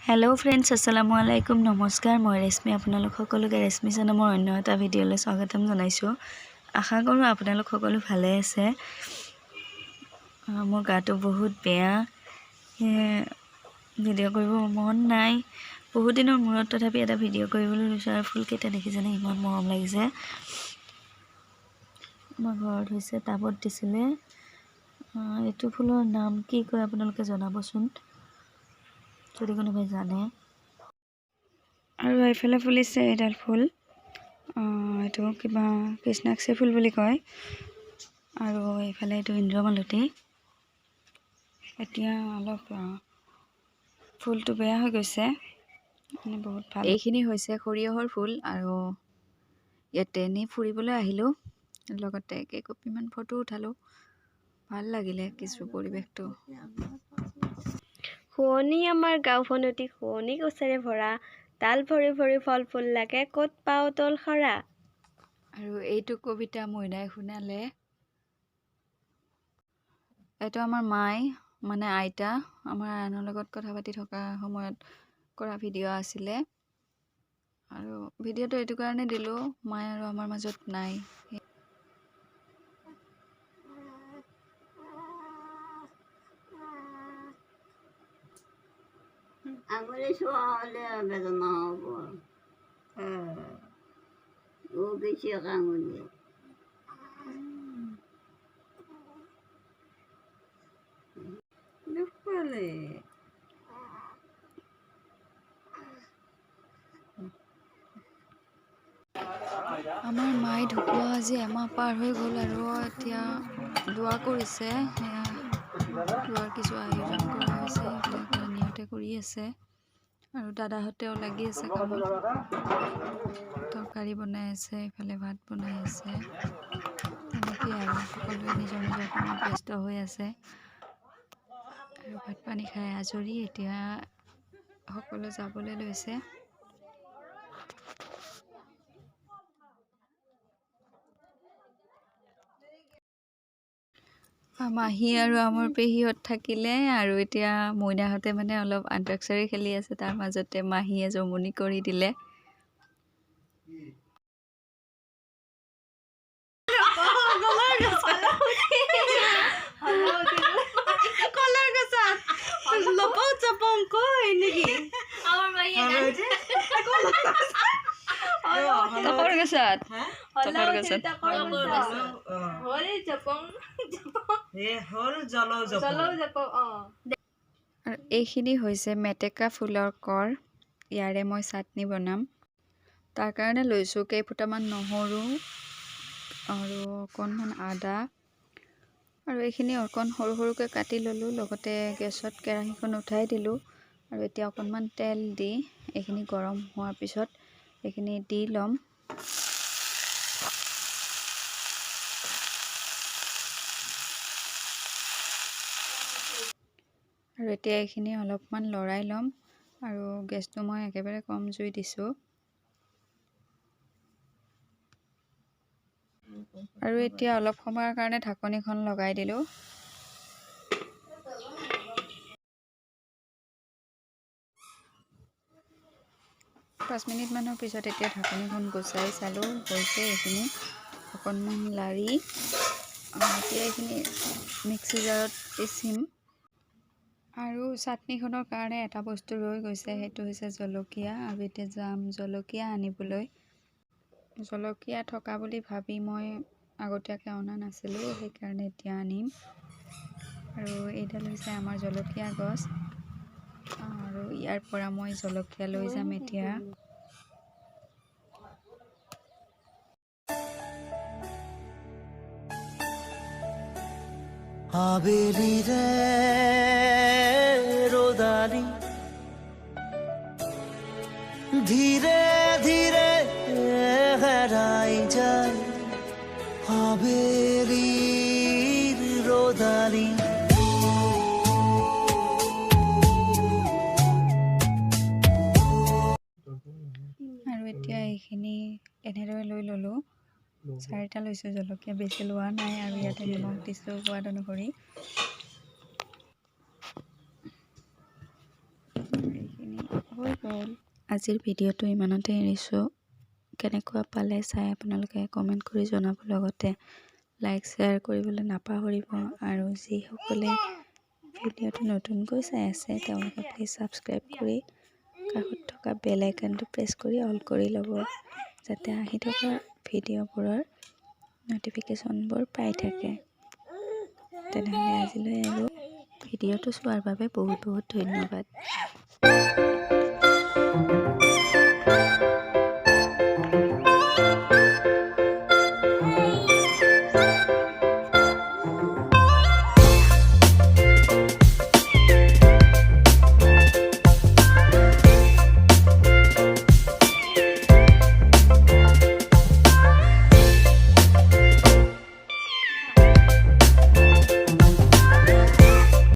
Hello friends अस्सलामु आलाइकुम नमस्कार मैं रेशमी आपनालोक सकलोके रेशमी चेनेলৰ অন্য এটা ভিডিঅ'লৈ স্বাগতম জনাইছো আশা কৰো আপোনালোক সকলো ভালে আছে মোৰ গাটো বহুত বেয়া ভিডিঅ' কৰিব মন নাই বহুত দিনৰ মূৰত তথাপি এটা ভিডিঅ' কৰিবলৈ লৈছো আৰু ফুলকেইটা দেখিছেনে ইমান মৰম লাগিছে আমাৰ ঘৰত হৈছে টাবত দিছিলে এইটো ফুলৰ নাম কি কয় আপোনালোকে জনাবচোন যদি কোনোবাই জানে আৰু এইফালে ফুলিছে এডাল ফুল এটো কিবা কৃষ্ণাক্ষী ফুল বুলি কয় আৰু এইফালে এটো ইন্দ্ৰমালতী এতিয়া অলপ ফুলটো বেয়া হৈ গৈছে মানে বহুত ভাল এইখিনি হৈছে খৰিয়হৰ ফুল আৰু ইয়াতে নি ফুৰিবলৈ আহিলো লগতে কেইকপিমান ফটো উঠালো ভাল লাগিলে কিছু পৰিবেশটো শুৱনি আমাৰ গাঁওখনতি শুৱনি গছেৰে ভৰা তাল ভৰি ভৰি ফল ফুল লাগে ক'ত পাও তল খৰা আৰু এইটো কবিতা মইনাই শুনালে এইটো আমাৰ মাই মানে আইতা আমাৰ আনৰ লগত কথা পাতি থকা সময়ত কৰা ভিডিঅ' আছিলে আৰু ভিডিঅ'টো এইটো কাৰণে দিলো মাই আৰু আমাৰ মাজত নাই আঙুলি ছোৱা হ'লে বেদনা হ'ব বেছি আঙুলি দুখ পালে আমাৰ মাই ঢুকুৱা আজি এমাহ পাৰ হৈ গ'ল আৰু এতিয়া দোৱা কৰিছে দোৱাৰ কিছু আয়োজন কৰা হৈছে এইবিলাক নিয়তে কৰি আছে আৰু দাদাহঁতেও লাগি আছে কামত তৰকাৰী বনাই আছে ইফালে ভাত বনাই আছে তেনেকৈ আৰু সকলোৱে নিজৰ নিজৰ কামত ব্যস্ত হৈ আছে আৰু ভাত পানী খাই আজৰি এতিয়া সকলো যাবলৈ লৈছে মাহী আৰু আমাৰ পেহীহঁত থাকিলে আৰু এতিয়া মইনাহঁতে মানে অলপ আন্তাক্ষৰী খেলি আছে তাৰ মাজতে মাহীয়ে জমনি কৰি দিলে আৰু এইখিনি হৈছে মেটেকা ফুলৰ কৰ ইয়াৰে মই চাটনি বনাম তাৰ কাৰণে লৈছোঁ কেইফুটামান নহৰু আৰু অকণমান আদা আৰু এইখিনি অকণ সৰু সৰুকৈ কাটি ল'লোঁ লগতে গেছত কেৰাহীখন উঠাই দিলোঁ আৰু এতিয়া অকণমান তেল দি এইখিনি গৰম হোৱাৰ পিছত এইখিনি দি ল'ম আৰু এতিয়া এইখিনি অলপমান লৰাই ল'ম আৰু গেছটো মই একেবাৰে কম জুই দিছোঁ আৰু এতিয়া অলপ সময়ৰ কাৰণে ঢাকনিখন লগাই দিলোঁ 5 মিনিট মানৰ পিছত এতিয়া ঢাকনিখন গুচাই চালোঁ হৈছে এইখিনি অকণমান লাৰি এতিয়া এইখিনি মিক্সি জাৰত পিচিম আৰু চাটনিখনৰ কাৰণে এটা বস্তু ৰৈ গৈছে সেইটো হৈছে জলকীয়া আৰু এতিয়া যাম জলকীয়া আনিবলৈ জলকীয়া থকা বুলি ভাবি মই আগতীয়াকৈ অনা নাছিলোঁ সেইকাৰণে এতিয়া আনিম আৰু এইডাল হৈছে আমাৰ জলকীয়া গছ আৰু ইয়াৰ পৰা মই জলকীয়া লৈ যাম এতিয়া আবেলি ৰে ৰোদালি ধীৰে ধীৰে হাৰাই যায় আবেলিৰ ৰোদালি আৰু এতিয়া এইখিনি এনেদৰে লৈ ল'লোঁ 4টা লৈছোঁ জলকীয়া বেছি লোৱা নাই আৰু ইয়াতে নিমখ দিছোঁ সোৱাদ অনুসৰি এইখিনি হৈ গ'ল। আজিৰ ভিডিঅ'টো ইমানতে এৰিছোঁ। কেনেকুৱা পালে চাই আপোনালোকে কমেণ্ট কৰি জনাব, লগতে লাইক শ্বেয়াৰ কৰিবলৈ নাপাহৰিব। আৰু যিসকলে ভিডিঅ'টো নতুনকৈ চাই আছে তেওঁলোকে প্লিজ ছাবস্ক্ৰাইব কৰি কাষত থকা বেল আইকনটো প্ৰেছ কৰি অল কৰি ল'ব, যাতে আহি থকা ভিডিঅ'বোৰৰ ন'টিফিকেশ্যনবোৰ পাই থাকে। তেনেহ'লে আজিলৈ আৰু ভিডিঅ'টো চোৱাৰ বাবে বহুত বহুত ধন্যবাদ।